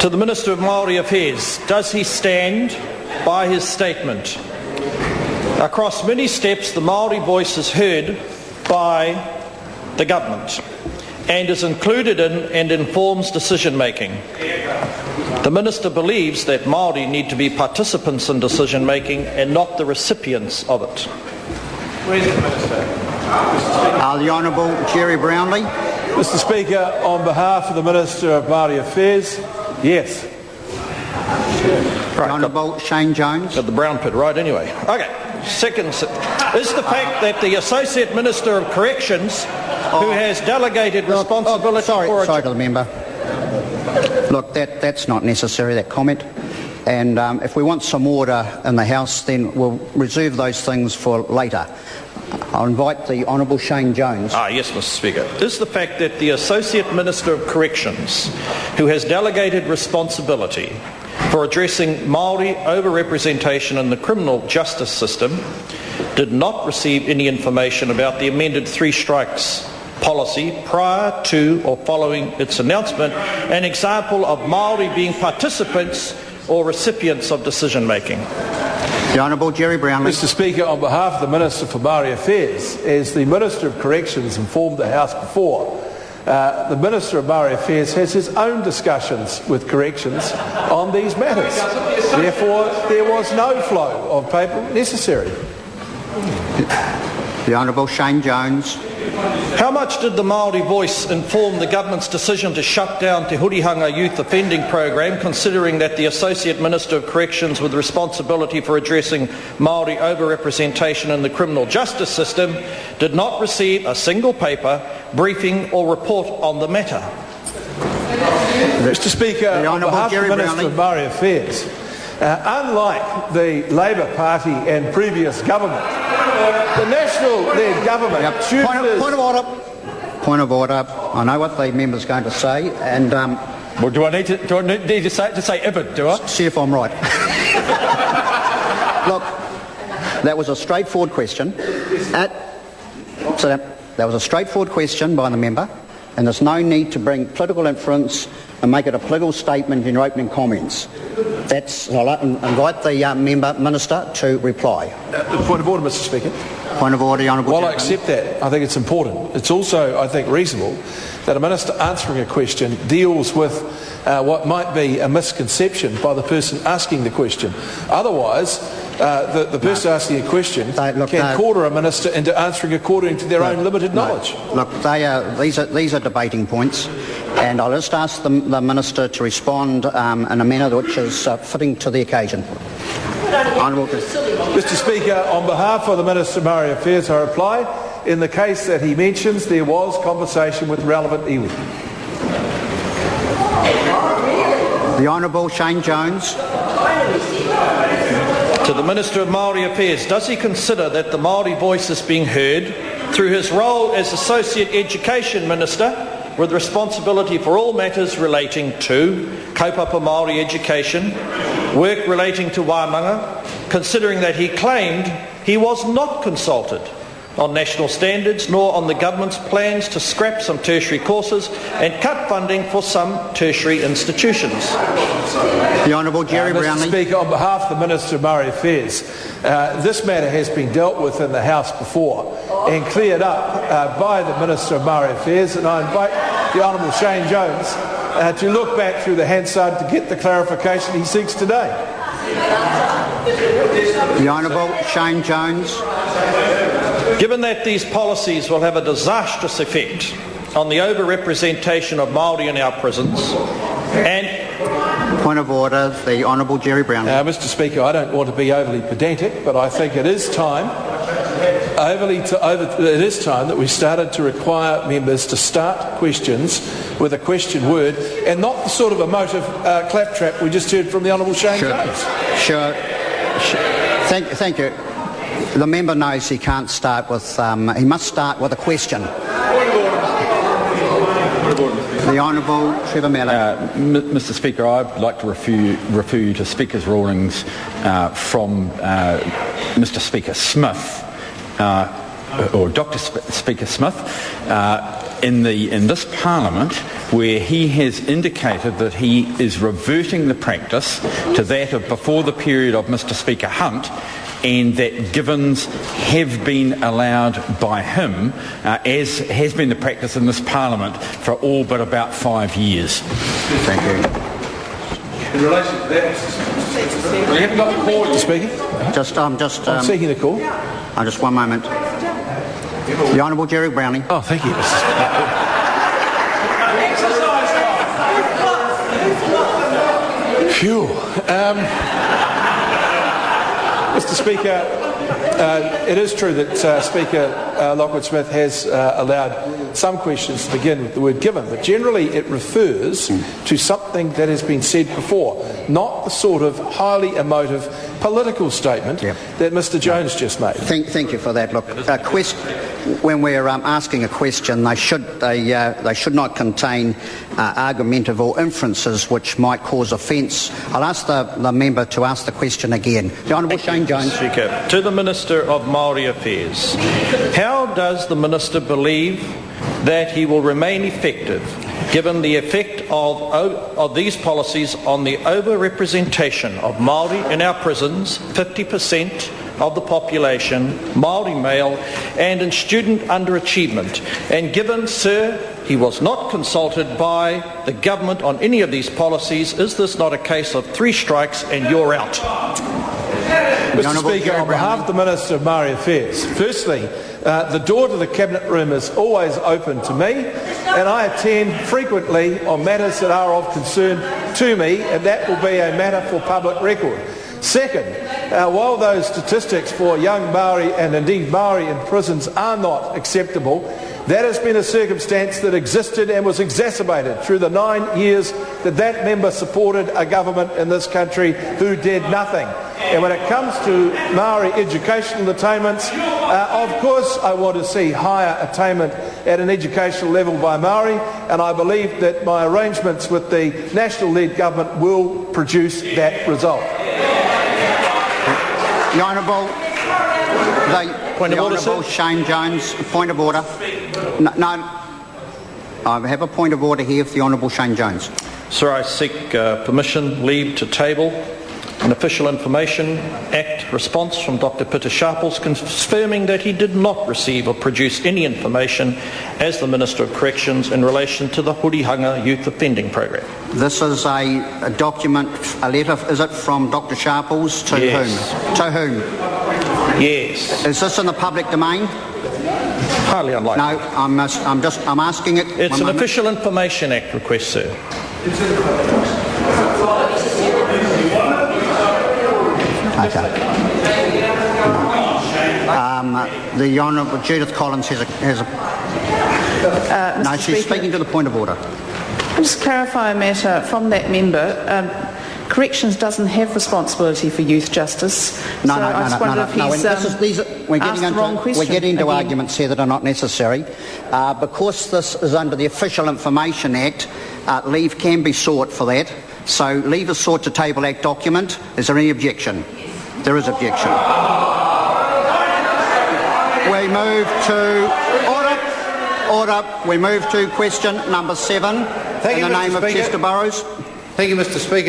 To the Minister of Māori Affairs, does he stand by his statement? Across many steps, the Māori voice is heard by the government and is included in and informs decision-making. The Minister believes that Māori need to be participants in decision-making and not the recipients of it. Where's the Minister? The Honourable Jerry Brownlee. Mr. Speaker, on behalf of the Minister of Māori Affairs, yes. The Honourable Shane Jones. Got the brown pit right anyway. Okay. Second, is the fact that the Associate Minister of Corrections, who has delegated responsibility for... Sorry to the member. Look, that's not necessary, that comment. And if we want some order in the House, then we'll reserve those things for later. I'll invite the Honourable Shane Jones. Yes, Mr. Speaker. Is the fact that the Associate Minister of Corrections, who has delegated responsibility for addressing Māori over-representation in the criminal justice system, did not receive any information about the amended three strikes policy prior to or following its announcement, an example of Māori being participants or recipients of decision-making? The Honourable Jerry Brownlee. Mr. Speaker, on behalf of the Minister for Māori Affairs, as the Minister of Corrections informed the House before, the Minister of Māori Affairs has his own discussions with corrections on these matters. Therefore, there was no flow of paper necessary. The Honourable Shane Jones. How much did the Māori voice inform the government's decision to shut down Te Hurihanga Youth Offending Programme, considering that the Associate Minister of Corrections with responsibility for addressing Māori over-representation in the criminal justice system did not receive a single paper, briefing or report on the matter? Mr. Speaker, on behalf of the Minister of Māori Affairs, unlike the Labour Party and previous government, the National-led government... Point of order. I know what the member's going to say, and... well, do I need to say ever, do I? See if I'm right. Look, that was a straightforward question. That was a straightforward question by the member, and there's no need to bring political inference and make it a political statement in your opening comments. I'll invite the Minister to reply. Point of order, Mr. Speaker. Point of order, Honourable. While I accept that, I think it's important. It's also, I think, reasonable that a Minister answering a question deals with what might be a misconception by the person asking the question. Otherwise, the person asking a question can corner a Minister into answering according to their own limited knowledge. Look, these are debating points, and I'll just ask the Minister to respond in a manner which is fitting to the occasion. Mr. Speaker, on behalf of the Minister of Māori Affairs, I reply, in the case that he mentions, there was conversation with relevant iwi. The Honourable Shane Jones. To the Minister of Māori Affairs, does he consider that the Māori voice is being heard through his role as Associate Education Minister with responsibility for all matters relating to kaupapa Māori education, work relating to wānanga, considering that he claimed he was not consulted on national standards nor on the government's plans to scrap some tertiary courses and cut funding for some tertiary institutions? The Honourable Jerry Brownlee. Mr. Speaker, on behalf of the Minister of Māori Affairs, this matter has been dealt with in the House before and cleared up by the Minister of Māori Affairs, and I invite the Honourable Shane Jones to look back through the Hansard to get the clarification he seeks today. The Honourable Shane Jones. Given that these policies will have a disastrous effect on the over-representation of Māori in our prisons and... Point of order, the Honourable Jerry Brownlee. Mr. Speaker, I don't want to be overly pedantic, but I think it is time that we started to require members to start questions with a question word and not the sort of emotive claptrap we just heard from the Honourable Shane Jones. Sure. Thank you. The member knows he can't start with... he must start with a question. The Honourable Trevor Mallett. Mr. Speaker, I'd like to refer you to Speaker's rulings from Mr. Speaker Smith, or Dr. Speaker Smith, in this Parliament, where he has indicated that he is reverting the practice to that of before the period of Mr. Speaker Hunt, and that givens have been allowed by him, as has been the practice in this Parliament for all but about 5 years. Thank you. In relation to that, we haven't got the call, Mr. Speaker. I'm seeking the call. Just one moment. The Honourable Jerry Browning. Oh, thank you, Mr. Speaker. Phew. Mr. Speaker, it is true that Speaker Lockwood-Smith has allowed some questions to begin with the word given, but generally it refers to something that has been said before, not the sort of highly emotive political statement that Mr. Jones just made. Thank you for that. Look, when we're asking a question, they should not contain argumentative or inferences which might cause offence. I'll ask the member to ask the question again. The Honourable Shane Jones. Speaker, to the Minister of Māori Affairs, how does the Minister believe that he will remain effective given the effect of these policies on the over-representation of Māori in our prisons, 50% of the population, Māori male, and in student underachievement? And given, sir, he was not consulted by the government on any of these policies, is this not a case of 3 strikes and you're out? Mr. Speaker, on behalf of the Minister of Māori Affairs, firstly, the door to the Cabinet room is always open to me, and I attend frequently on matters that are of concern to me, and that will be a matter for public record. Second, while those statistics for young Māori and indeed Māori in prisons are not acceptable, that has been a circumstance that existed and was exacerbated through the 9 years that member supported a government in this country who did nothing. And when it comes to Māori educational attainments, of course I want to see higher attainment at an educational level by Māori, and I believe that my arrangements with the national-led government will produce that result. The Honourable Shane Jones, point of order. No, I have a point of order here for the Honourable Shane Jones. Sir, I seek permission, leave to table an Official Information Act response from Dr. Peter Sharples confirming that he did not receive or produce any information as the Minister of Corrections in relation to the Hurihanga Youth Offending Program. This is a document, a letter, is it from Dr. Sharples to whom? To whom? Yes. Is this in the public domain? Highly unlikely. No, I'm asking it. It's an Official Information Act request, sir. Okay. The Honourable Judith Collins has a no, she's Speaker, speaking to the point of order. I'll just clarify a matter from that member. Corrections doesn't have responsibility for youth justice. No. We're getting into arguments here that are not necessary. Because this is under the Official Information Act, leave can be sought for that. So leave is sought to table that document. Is there any objection? There is objection. We move to order. We move to question number 7 in the name of Chester Burrows. Thank you, Mr. Speaker.